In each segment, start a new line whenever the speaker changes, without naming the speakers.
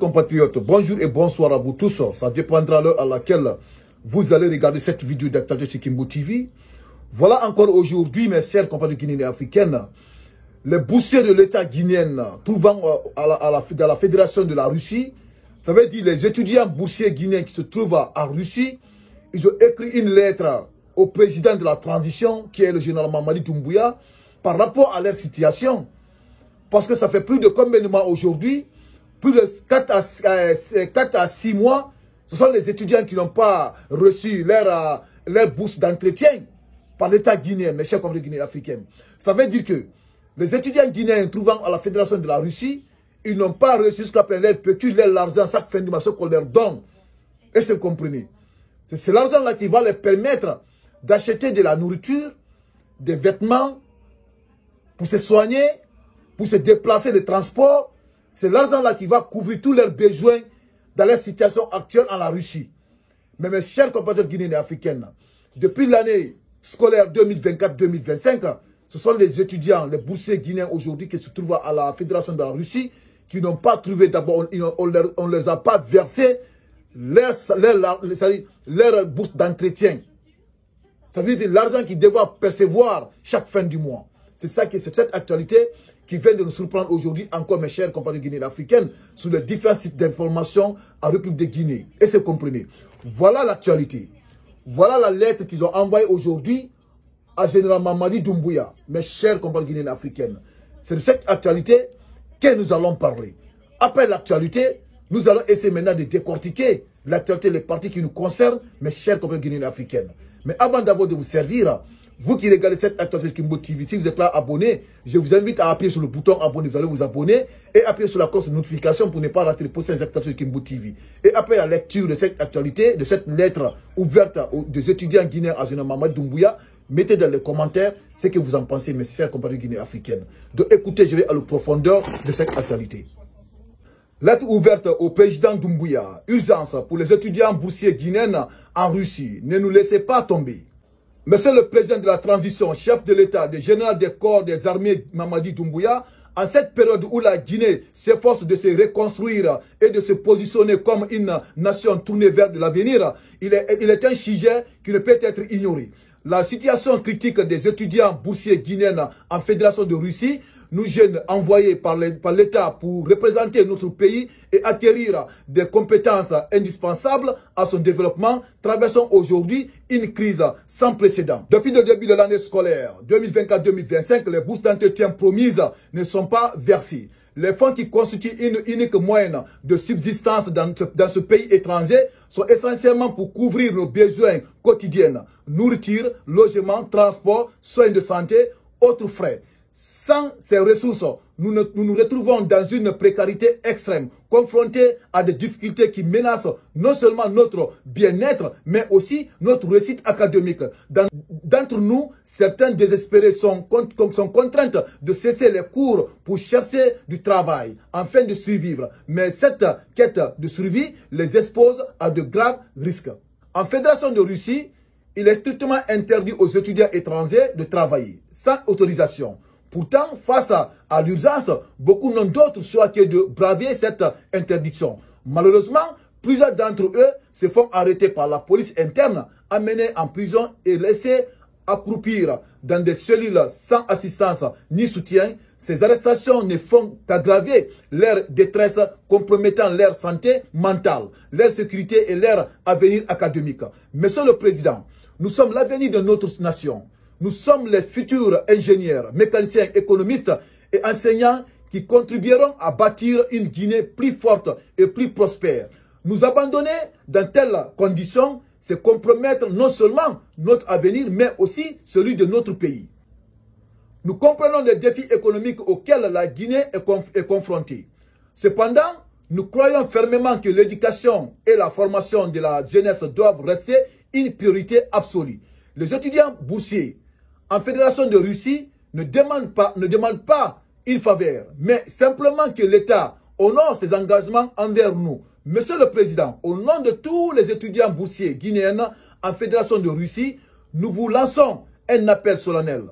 Compatriotes, bonjour et bonsoir à vous tous. Ça dépendra de l'heure à laquelle vous allez regarder cette vidéo d'actualité sur Kimbo TV. Voilà encore aujourd'hui, mes chers compatriotes guinéens et africaines, les boursiers de l'État guinéen trouvant dans la fédération de la Russie, ça veut dire les étudiants boursiers guinéens qui se trouvent en Russie, ils ont écrit une lettre au président de la transition, qui est le général Mamadi Doumbouya, par rapport à leur situation. Parce que ça fait plus de combien de mois aujourd'hui? Plus de 4 à 6 mois, ce sont les étudiants qui n'ont pas reçu leur bourse d'entretien par l'État guinéen, mes chers compatriotes guinéens africains. Ça veut dire que les étudiants guinéens trouvant à la fédération de la Russie, ils n'ont pas reçu ce qu'on appelle leur pécule, leur argent chaque fin du mois, ce qu'on leur donne. Est-ce que vous comprenez? C'est l'argent-là qui va leur permettre d'acheter de la nourriture, des vêtements, pour se soigner, pour se déplacer, les transports. C'est l'argent-là qui va couvrir tous leurs besoins dans la situation actuelle en la Russie. Mais mes chers compatriotes guinéens et africains, depuis l'année scolaire 2024-2025, ce sont les étudiants, les boursiers guinéens aujourd'hui qui se trouvent à la fédération de la Russie, qui n'ont pas trouvé, d'abord, on ne les a pas versé leur bourse d'entretien. Ça veut dire l'argent qu'ils devaient percevoir chaque fin du mois. C'est cette actualité qui vient de nous surprendre aujourd'hui encore, mes chers compatriotes guinéens et africains, sur les différents sites d'information en République de Guinée. Et c'est comprenez. Voilà l'actualité. Voilà la lettre qu'ils ont envoyée aujourd'hui à général Mamadi Doumbouya, mes chers compatriotes guinéens et africains. C'est de cette actualité que nous allons parler. Après l'actualité, nous allons essayer maintenant de décortiquer l'actualité, les parties qui nous concernent, mes chers compatriotes guinéens et africains. Mais avant d'abord de vous servir, vous qui regardez cette actualité Kimbo TV, si vous êtes là abonné, je vous invite à appuyer sur le bouton abonner, vous allez vous abonner et appuyer sur la cloche de notification pour ne pas rater les prochaines actualités Kimbo TV. Et après la lecture de cette actualité, de cette lettre ouverte des étudiants guinéens à général Mamadi Doumbouya, mettez dans les commentaires ce que vous en pensez, mes chers compatriotes guinéens africains. Donc écoutez, je vais à la profondeur de cette actualité. Lettre ouverte au président Doumbouya. Urgence pour les étudiants boursiers guinéens en Russie. Ne nous laissez pas tomber. Monsieur le président de la transition, chef de l'État, le général des corps des armées Mamadi Doumbouya, en cette période où la Guinée s'efforce de se reconstruire et de se positionner comme une nation tournée vers de l'avenir, il est un sujet qui ne peut être ignoré. La situation critique des étudiants boursiers guinéens en Fédération de Russie, nous jeunes envoyés par l'État pour représenter notre pays et acquérir des compétences indispensables à son développement, traversons aujourd'hui une crise sans précédent. Depuis le début de l'année scolaire 2024-2025, les bourses d'entretien promises ne sont pas versées. Les fonds qui constituent une unique moyenne de subsistance dans ce pays étranger sont essentiellement pour couvrir nos besoins quotidiens, nourriture, logement, transport, soins de santé, autres frais. Sans ces ressources, nous nous retrouvons dans une précarité extrême, confrontés à des difficultés qui menacent non seulement notre bien-être, mais aussi notre réussite académique. D'entre nous, certains désespérés sont contraints de cesser les cours pour chercher du travail, afin de survivre. Mais cette quête de survie les expose à de graves risques. En Fédération de Russie, il est strictement interdit aux étudiants étrangers de travailler, sans autorisation. Pourtant, face à l'urgence, beaucoup n'ont d'autre choix que de braver cette interdiction. Malheureusement, plusieurs d'entre eux se font arrêter par la police interne, amenés en prison et laissés accroupir dans des cellules sans assistance ni soutien. Ces arrestations ne font qu'aggraver leur détresse, compromettant leur santé mentale, leur sécurité et leur avenir académique. Monsieur le Président, nous sommes l'avenir de notre nation. Nous sommes les futurs ingénieurs, mécaniciens, économistes et enseignants qui contribueront à bâtir une Guinée plus forte et plus prospère. Nous abandonner dans telles conditions, c'est compromettre non seulement notre avenir, mais aussi celui de notre pays. Nous comprenons les défis économiques auxquels la Guinée est confrontée. Cependant, nous croyons fermement que l'éducation et la formation de la jeunesse doivent rester une priorité absolue. Les étudiants boursiers en Fédération de Russie ne demandent pas une faveur, mais simplement que l'État honore ses engagements envers nous. Monsieur le Président, au nom de tous les étudiants boursiers guinéens en Fédération de Russie, nous vous lançons un appel solennel.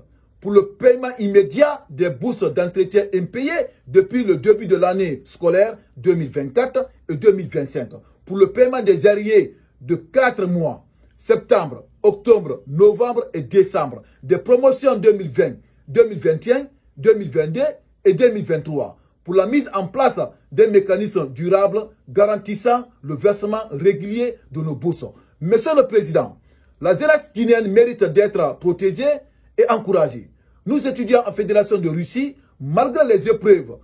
pour le paiement immédiat des bourses d'entretien impayées depuis le début de l'année scolaire 2024 et 2025. Pour le paiement des arriérés de 4 mois, septembre, octobre, novembre et décembre, des promotions 2020, 2021, 2022 et 2023. Pour la mise en place d'un mécanisme durable garantissant le versement régulier de nos bourses. Monsieur le Président, la jeunesse guinéenne mérite d'être protégée et encouragée. Nous étudiants en Fédération de Russie, malgré les épreuves,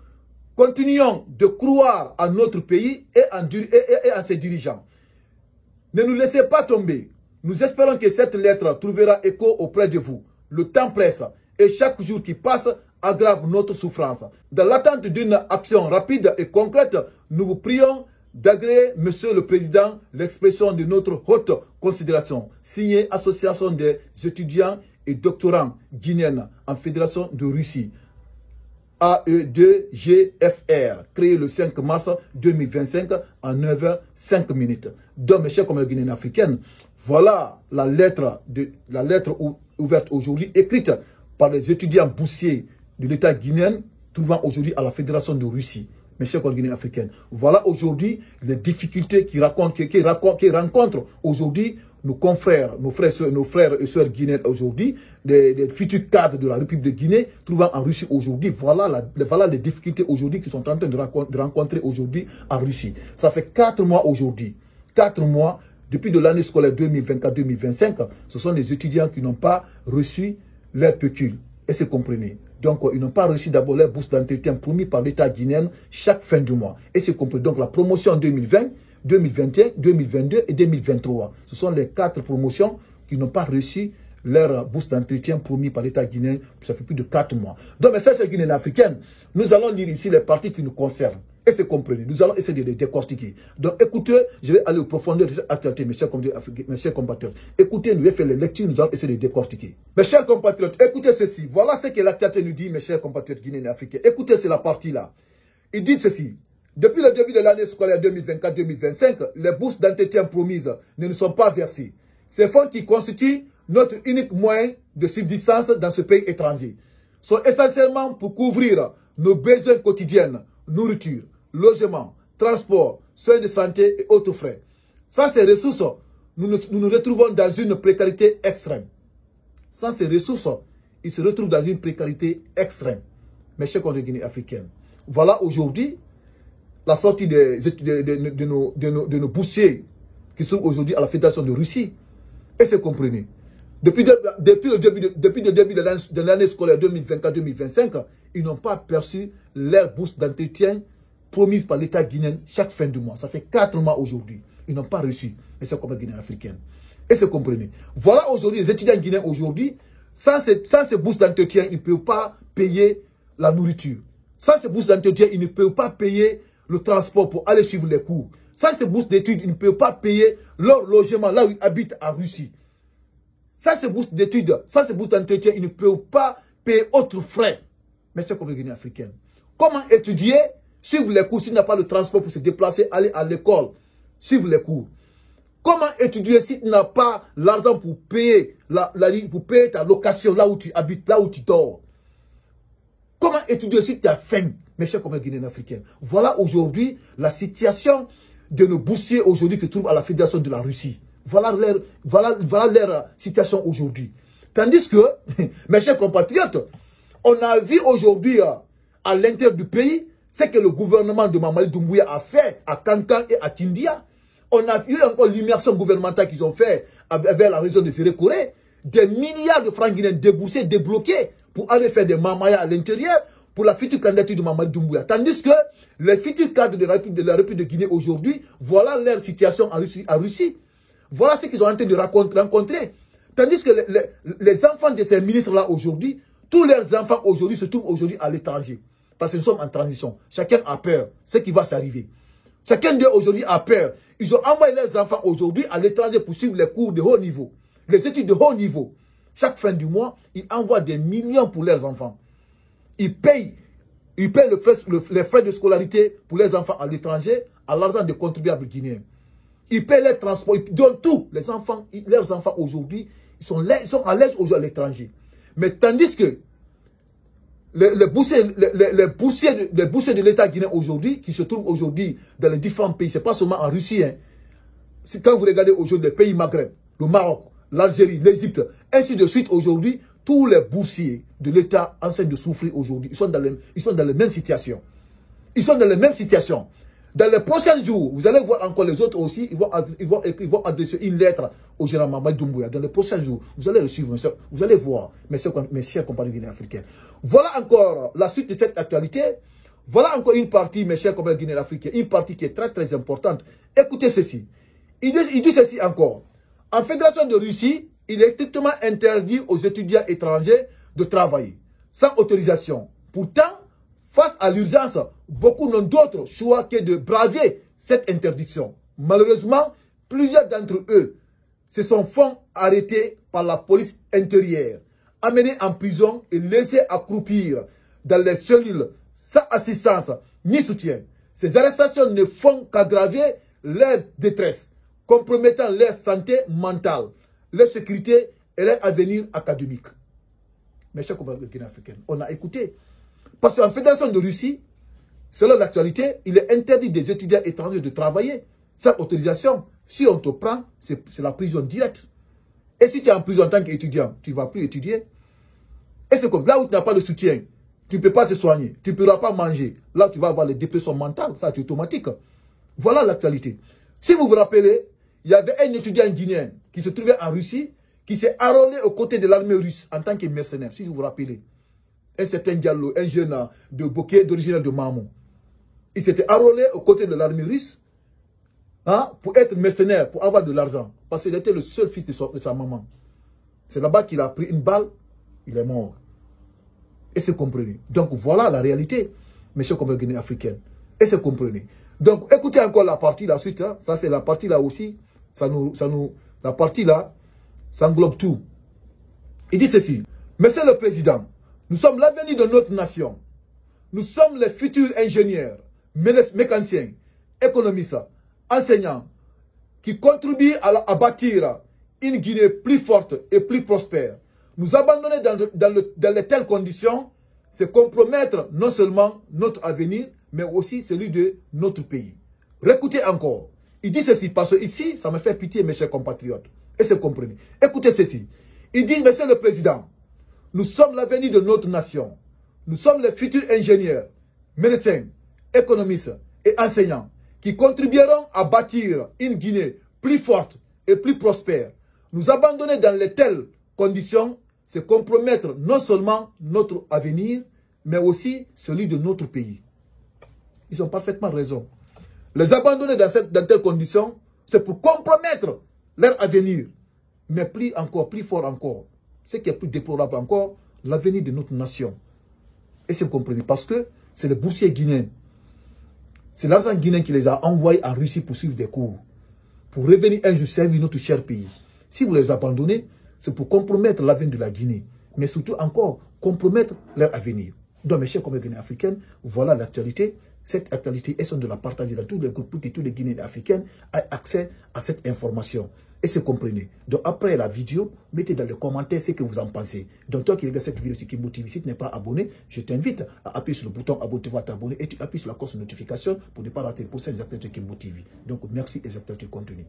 continuons de croire à notre pays et en ses dirigeants. Ne nous laissez pas tomber. Nous espérons que cette lettre trouvera écho auprès de vous. Le temps presse et chaque jour qui passe aggrave notre souffrance. Dans l'attente d'une action rapide et concrète, nous vous prions d'agréer, Monsieur le Président, l'expression de notre haute considération. Signé Association des étudiants et doctorants guinéens en Fédération de Russie. AE2GFR, créé le 5 mars 2025 à 9h05. Donc, mes chers collègues guinéens africains, voilà la lettre ouverte aujourd'hui, écrite par les étudiants boursiers de l'État guinéen, trouvant aujourd'hui à la Fédération de Russie. Mes chers collègues guinéens africains, voilà aujourd'hui les difficultés qui rencontrent aujourd'hui nos confrères, nos frères et sœurs guinéens aujourd'hui, les futurs cadres de la République de Guinée, trouvant en Russie aujourd'hui. Voilà les difficultés aujourd'hui qui sont en train de rencontrer aujourd'hui en Russie. Ça fait 4 mois aujourd'hui. 4 mois, depuis de l'année scolaire 2024-2025, ce sont les étudiants qui n'ont pas reçu leur pécule. Et c'est comprenez. Donc, ils n'ont pas reçu d'abord leur bourse d'entretien promis par l'État guinéen chaque fin du mois. Et c'est compris. Donc, la promotion en 2020, 2021, 2022 et 2023. Ce sont les 4 promotions qui n'ont pas reçu leur bourse d'entretien promis par l'État guinéen. Ça fait plus de 4 mois. Donc, mes frères guinéens africains, nous allons lire ici les parties qui nous concernent. Et c'est compris. Nous allons essayer de les décortiquer. Donc, écoutez, je vais aller au profondeur de cette actualité, mes chers compatriotes. Écoutez, nous allons faire les lectures, nous allons essayer de décortiquer. Mes chers compatriotes, écoutez ceci. Voilà ce que l'actualité nous dit, mes chers compatriotes guinéens et africains. Écoutez, c'est la partie-là. Il dit ceci. Depuis le début de l'année scolaire 2024-2025, les bourses d'entretien promises ne nous sont pas versées. Ces fonds qui constituent notre unique moyen de subsistance dans ce pays étranger sont essentiellement pour couvrir nos besoins quotidiens, nourriture, logement, transport, soins de santé et autres frais. Sans ces ressources, nous nous retrouvons dans une précarité extrême. Sans ces ressources, ils se retrouvent dans une précarité extrême. Mes chers collègues guinéens africains, voilà aujourd'hui la sortie de nos boursiers qui sont aujourd'hui à la Fédération de Russie. Et c'est comprenez. Depuis le début de l'année scolaire 2024-2025, ils n'ont pas perçu leur bourse d'entretien promise par l'État guinéen chaque fin du mois. Ça fait 4 mois aujourd'hui. Ils n'ont pas reçu. Et c'est comme les Guinéens africains. Et c'est comprenez. Voilà aujourd'hui les étudiants guinéens aujourd'hui. Sans ces bourses d'entretien, ils ne peuvent pas payer la nourriture. Sans ces bourses d'entretien, ils ne peuvent pas payer le transport pour aller suivre les cours. Sans ces bourses d'études, ils ne peuvent pas payer leur logement là où ils habitent en Russie. Sans ces bourses d'études, sans ces bourses d'entretien, ils ne peuvent pas payer autres frais. Mais c'est comme les Guinéens africains. Comment étudier, suivre les cours s'il n'a pas le transport pour se déplacer, aller à l'école, suivre les cours? Comment étudier si tu n'as pas l'argent pour payer pour payer ta location là où tu habites, là où tu dors? Comment étudier si tu as faim, mes chers collègues guinéens africains? Voilà aujourd'hui la situation de nos boursiers aujourd'hui qui se trouvent à la Fédération de la Russie. Voilà leur situation aujourd'hui. Tandis que, mes chers compatriotes, on a vu aujourd'hui à l'intérieur du pays ce que le gouvernement de Mamadi Doumbouya a fait à Kankan et à Kindia. On a vu encore l'immersion gouvernementale qu'ils ont fait vers la région de Sérékoré. Des milliards de francs guinéens déboursés, débloqués pour aller faire des mamayas à l'intérieur pour la future candidature de Mamadi Doumbouya. Tandis que les futurs cadres de la République de Guinée aujourd'hui, voilà leur situation en Russie. Voilà ce qu'ils ont en train de rencontrer. Tandis que les enfants de ces ministres-là aujourd'hui, tous leurs enfants aujourd'hui se trouvent aujourd'hui à l'étranger. Parce que nous sommes en transition. Chacun a peur. Ce qui va s'arriver. Chacun d'eux aujourd'hui a peur. Ils ont envoyé leurs enfants aujourd'hui à l'étranger pour suivre les cours de haut niveau. Les études de haut niveau. Chaque fin du mois, ils envoient des millions pour leurs enfants. Ils payent les frais de scolarité pour les enfants à l'étranger à l'argent des contribuables guinéens. Ils paient les transports, ils donnent tout. Leurs enfants aujourd'hui, ils sont à l'aise aujourd'hui à l'étranger. Mais tandis que les boursiers de l'État guinéen aujourd'hui, qui se trouvent aujourd'hui dans les différents pays, ce n'est pas seulement en Russie. Hein. Quand vous regardez aujourd'hui les pays Maghreb, le Maroc, l'Algérie, l'Égypte, ainsi de suite aujourd'hui, tous les boursiers de l'État en train de souffrir aujourd'hui. Ils sont dans les mêmes situations. Ils sont dans les mêmes situations. Dans les prochains jours, vous allez voir encore les autres aussi, ils vont adresser une lettre au général Mamadi Doumbouya. Dans les prochains jours, vous allez le suivre, vous allez voir, mes chers compagnons guinéens africains. Voilà encore la suite de cette actualité. Voilà encore une partie, mes chers compagnons guinéens africains, une partie qui est très très importante. Écoutez ceci. Il dit ceci encore. En Fédération de Russie, il est strictement interdit aux étudiants étrangers de travailler sans autorisation. Pourtant, face à l'urgence, beaucoup n'ont d'autre choix que de braver cette interdiction. Malheureusement, plusieurs d'entre eux se sont fait arrêter par la police intérieure, amenés en prison et laissés accroupir dans les cellules sans assistance ni soutien. Ces arrestations ne font qu'aggraver leur détresse, compromettant leur santé mentale, leur sécurité et leur avenir académique. Mes chers compatriotes africains, on a écouté. Parce qu'en Fédération de Russie, selon l'actualité, il est interdit des étudiants étrangers de travailler sans autorisation. Si on te prend, c'est la prison directe. Et si tu es en prison en tant qu'étudiant, tu ne vas plus étudier. Et c'est comme là où tu n'as pas de soutien, tu ne peux pas te soigner, tu ne pourras pas manger. Là, tu vas avoir les dépressions mentales, ça c'est automatique. Voilà l'actualité. Si vous vous rappelez, il y avait un étudiant guinéen qui se trouvait en Russie, qui s'est enrôlé aux côtés de l'armée russe en tant que mercenaire, si vous vous rappelez. Un certain Diallo, un jeune de Bokeh, d'origine de Mamou. Il s'était enrôlé aux côtés de l'armée russe pour être mercenaire, pour avoir de l'argent. Parce qu'il était le seul fils de sa maman. C'est là-bas qu'il a pris une balle, il est mort. Et c'est comprenez. Donc voilà la réalité, mes chers compatriotes guinéens africains. Et c'est comprenez. Donc écoutez encore la partie, la suite. Hein. Ça c'est la partie là aussi. La partie là, ça englobe tout. Il dit ceci. Monsieur le Président, nous sommes l'avenir de notre nation. Nous sommes les futurs ingénieurs, mécaniciens, économistes, enseignants qui contribuent à bâtir une Guinée plus forte et plus prospère. Nous abandonner dans de telles conditions, c'est compromettre non seulement notre avenir, mais aussi celui de notre pays. Récoutez encore. Il dit ceci parce que ici, ça me fait pitié, mes chers compatriotes. Et c'est comprenez. Écoutez ceci. Il dit, Monsieur le Président, nous sommes l'avenir de notre nation. Nous sommes les futurs ingénieurs, médecins, économistes et enseignants qui contribueront à bâtir une Guinée plus forte et plus prospère. Nous abandonner dans de telles conditions, c'est compromettre non seulement notre avenir, mais aussi celui de notre pays. Ils ont parfaitement raison. Les abandonner dans telles conditions, c'est pour compromettre leur avenir. Mais plus fort encore. Ce qui est plus déplorable encore, l'avenir de notre nation. Et c'est vous comprenez, parce que c'est les boursiers guinéens. C'est l'argent guinéen qui les a envoyés en Russie pour suivre des cours. Pour revenir un jour servir notre cher pays. Si vous les abandonnez, c'est pour compromettre l'avenir de la Guinée. Mais surtout encore, compromettre leur avenir. Donc mes chers compatriotes guinéens africains, voilà l'actualité. Cette actualité, elles sont de la partager dans tous les groupes pour que tous les Guinéens africains aient accès à cette information. Et se comprenez. Donc après la vidéo, mettez dans les commentaires ce que vous en pensez. Donc toi qui regardes cette vidéo sur Kimbo TV, si tu n'es pas abonné, je t'invite à appuyer sur le bouton abonne-toi, t'abonner et tu appuies sur la cloche de notification pour ne pas rater les prochaines actualités de Kimbo TV. Donc merci et j'actualité continue.